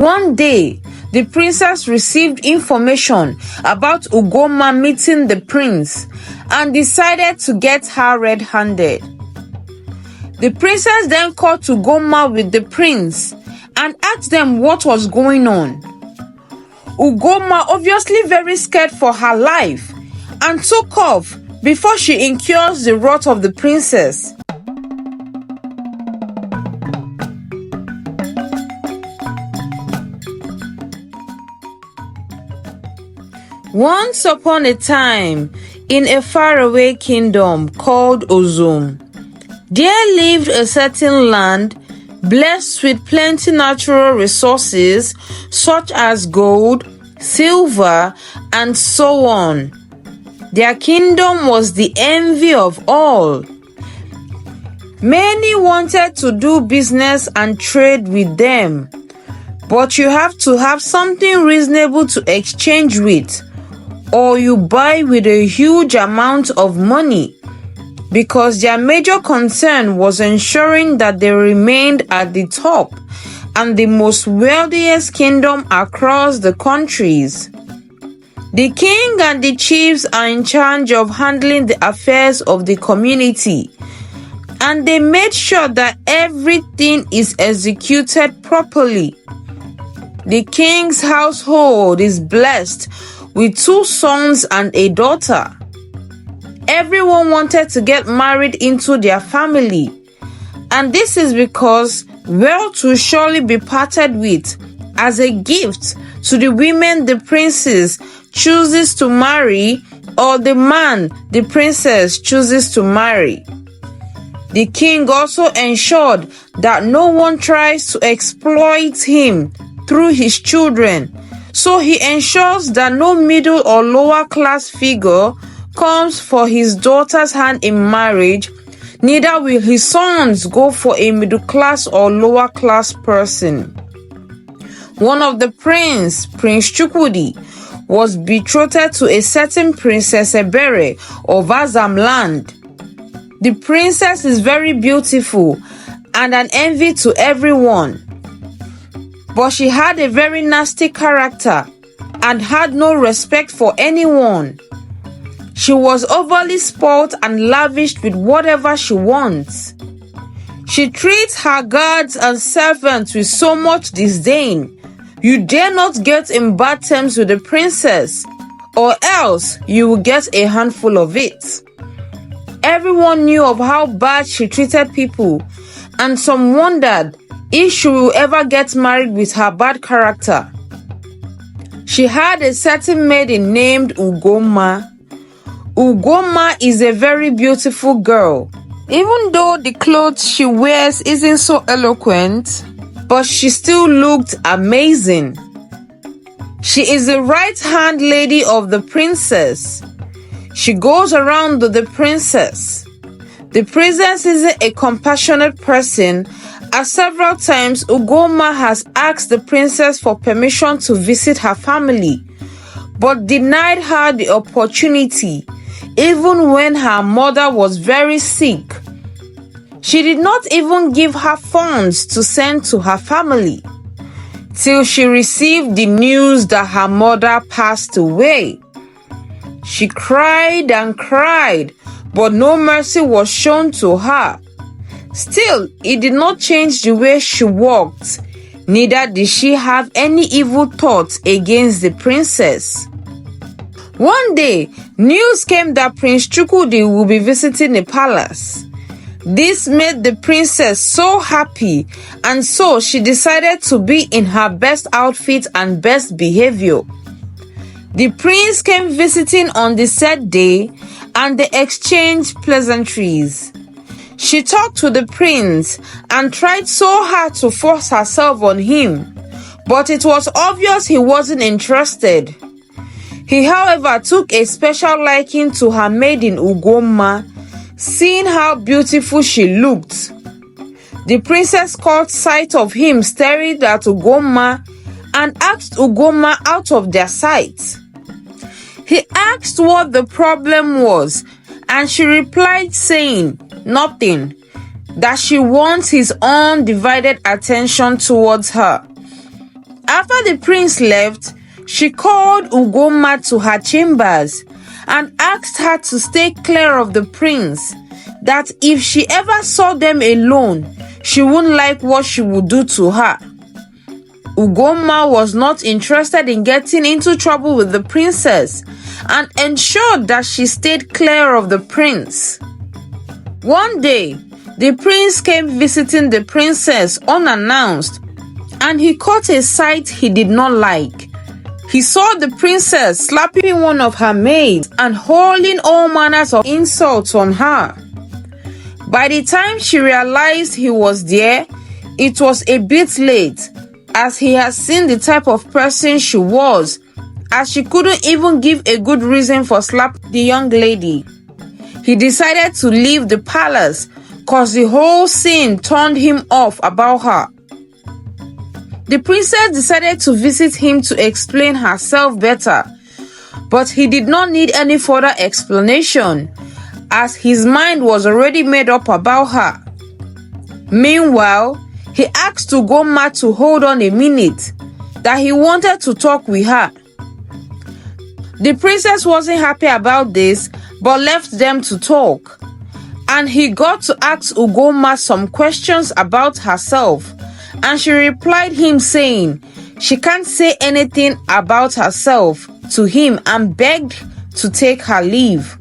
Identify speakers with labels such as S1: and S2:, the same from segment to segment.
S1: One day, the princess received information about Ugoma meeting the prince and decided to get her red-handed. The princess then called Ugoma with the prince and asked them what was going on. Ugoma, obviously very scared for her life, and took off before she incurs the wrath of the princess. Once upon a time, in a faraway kingdom called Ozum, there lived a certain land blessed with plenty natural resources such as gold, silver, and so on. Their kingdom was the envy of all. Many wanted to do business and trade with them, but you have to have something reasonable to exchange with, or you buy with a huge amount of money, because their major concern was ensuring that they remained at the top and the most wealthiest kingdom across the countries. The king and the chiefs are in charge of handling the affairs of the community, and they made sure that everything is executed properly. The king's household is blessed with 2 sons and a daughter. Everyone wanted to get married into their family, and this is because wealth will surely be parted with as a gift to the women the princess chooses to marry or the man the princess chooses to marry. The king also ensured that no one tries to exploit him through his children, so he ensures that no middle or lower class figure comes for his daughter's hand in marriage, neither will his sons go for a middle class or lower class person. One of the Prince Chuki, was betrothed to a certain Princess Ebere of Azam land. The princess is very beautiful and an envy to everyone, but she had a very nasty character and had no respect for anyone. She was overly spoilt and lavished with whatever she wants. She treats her guards and servants with so much disdain. You dare not get in bad terms with the princess, or else you will get a handful of it. Everyone knew of how bad she treated people, and some wondered if she will ever get married with her bad character. She had a certain maiden named Ugoma. Ugoma is a very beautiful girl. Even though the clothes she wears isn't so eloquent, but she still looked amazing. She is the right-hand lady of the princess. She goes around with the princess. The princess is a compassionate person, as several times Ugoma has asked the princess for permission to visit her family, but denied her the opportunity, even when her mother was very sick. She did not even give her funds to send to her family, till she received the news that her mother passed away. She cried and cried, but no mercy was shown to her. Still, it did not change the way she walked, neither did she have any evil thoughts against the princess. One day, news came that Prince Chuki will be visiting the palace. This made the princess so happy, and so she decided to be in her best outfit and best behavior. The prince came visiting on the said day, and they exchanged pleasantries. She talked to the prince and tried so hard to force herself on him, but it was obvious he wasn't interested. He, however, took a special liking to her maiden Ugoma, seeing how beautiful she looked. The princess caught sight of him staring at Ugoma and asked Ugoma out of their sight. He asked what the problem was, and she replied saying nothing, that she wants his undivided attention towards her. After the prince left, she called Ugoma to her chambers and asked her to stay clear of the prince, that if she ever saw them alone, she wouldn't like what she would do to her. Ugoma was not interested in getting into trouble with the princess and ensured that she stayed clear of the prince. One day, the prince came visiting the princess unannounced, and he caught a sight he did not like. He saw the princess slapping one of her maids and hurling all manners of insults on her. By the time she realized he was there, it was a bit late, as he had seen the type of person she was, as she couldn't even give a good reason for slapping the young lady. He decided to leave the palace cause the whole scene turned him off about her. The princess decided to visit him to explain herself better, but he did not need any further explanation, as his mind was already made up about her. Meanwhile, he asked Ugoma to hold on a minute, that he wanted to talk with her. The princess wasn't happy about this, but left them to talk, and he got to ask Ugoma some questions about herself, and she replied him saying she can't say anything about herself to him and begged to take her leave.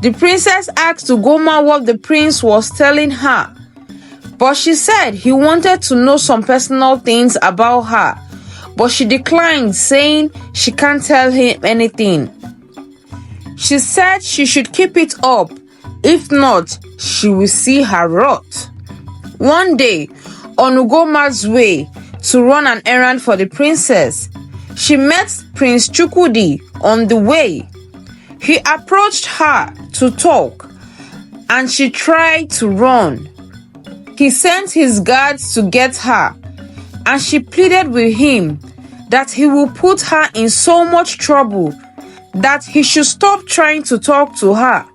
S1: The princess asked Ugoma what the prince was telling her, but she said he wanted to know some personal things about her, but she declined, saying she can't tell him anything. She said she should keep it up, if not, she will see her rot. One day, on Ugoma's way to run an errand for the princess, she met Prince Chuki on the way. He approached her to talk, and she tried to run. He sent his guards to get her, and she pleaded with him that he will put her in so much trouble that he should stop trying to talk to her.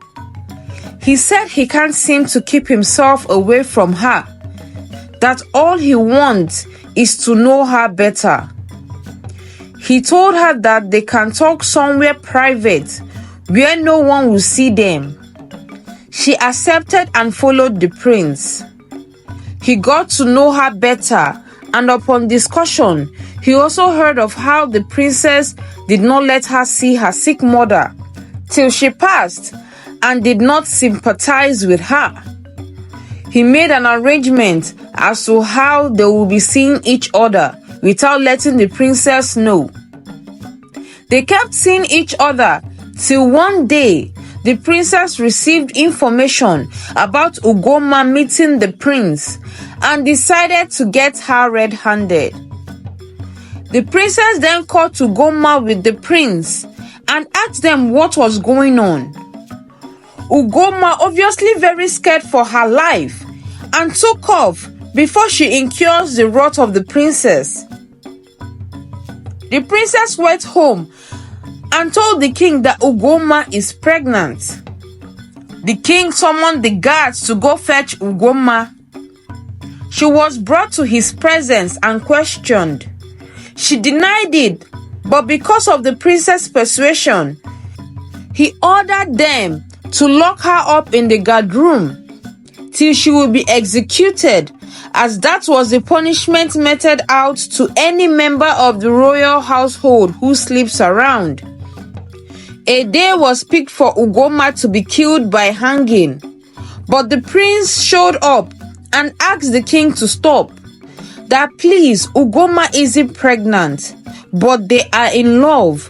S1: He said he can't seem to keep himself away from her, that all he wants is to know her better. He told her that they can talk somewhere private where no one will see them. She accepted and followed the prince. He got to know her better, and upon discussion, he also heard of how the princess did not let her see her sick mother till she passed and did not sympathize with her. He made an arrangement as to how they will be seeing each other without letting the princess know. They kept seeing each other till one day the princess received information about Ugoma meeting the prince and decided to get her red-handed. The princess then called Ugoma with the prince and asked them what was going on. Ugoma, obviously very scared for her life, and took off before she incurs the wrath of the princess. The princess went home and told the king that Ugoma is pregnant. The king summoned the guards to go fetch Ugoma. She was brought to his presence and questioned. She denied it, but because of the princess' persuasion, he ordered them to lock her up in the guard room till she will be executed, as that was the punishment meted out to any member of the royal household who sleeps around. A day was picked for Ugoma to be killed by hanging, but the prince showed up and asked the king to stop. That please, Ugoma isn't pregnant, but they are in love,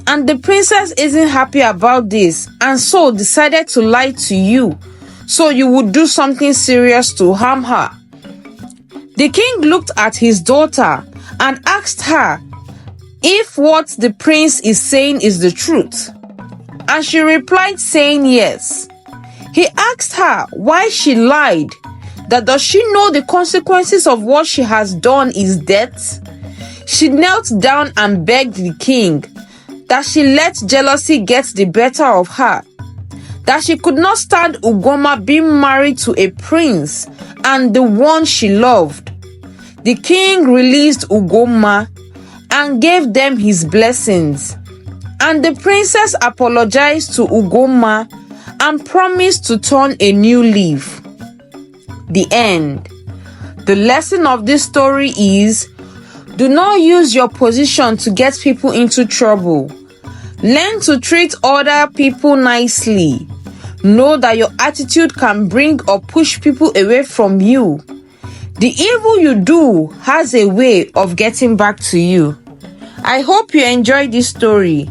S1: and the princess isn't happy about this, and so decided to lie to you, so you would do something serious to harm her. The king looked at his daughter and asked her if what the prince is saying is the truth, and she replied saying yes. He asked her why she lied, that does she know the consequences of what she has done is death? She knelt down and begged the king that she let jealousy get the better of her, that she could not stand Ugoma being married to a prince and the one she loved. The king released Ugomma and gave them his blessings. And the princess apologized to Ugomma and promised to turn a new leaf. The end. The lesson of this story is, do not use your position to get people into trouble. Learn to treat other people nicely. Know that your attitude can bring or push people away from you. The evil you do has a way of getting back to you. I hope you enjoyed this story.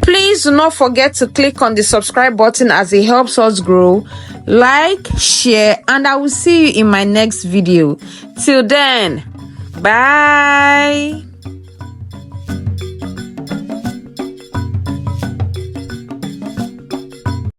S1: Please do not forget to click on the subscribe button as it helps us grow. Like, share, and I will see you in my next video. Till then, bye.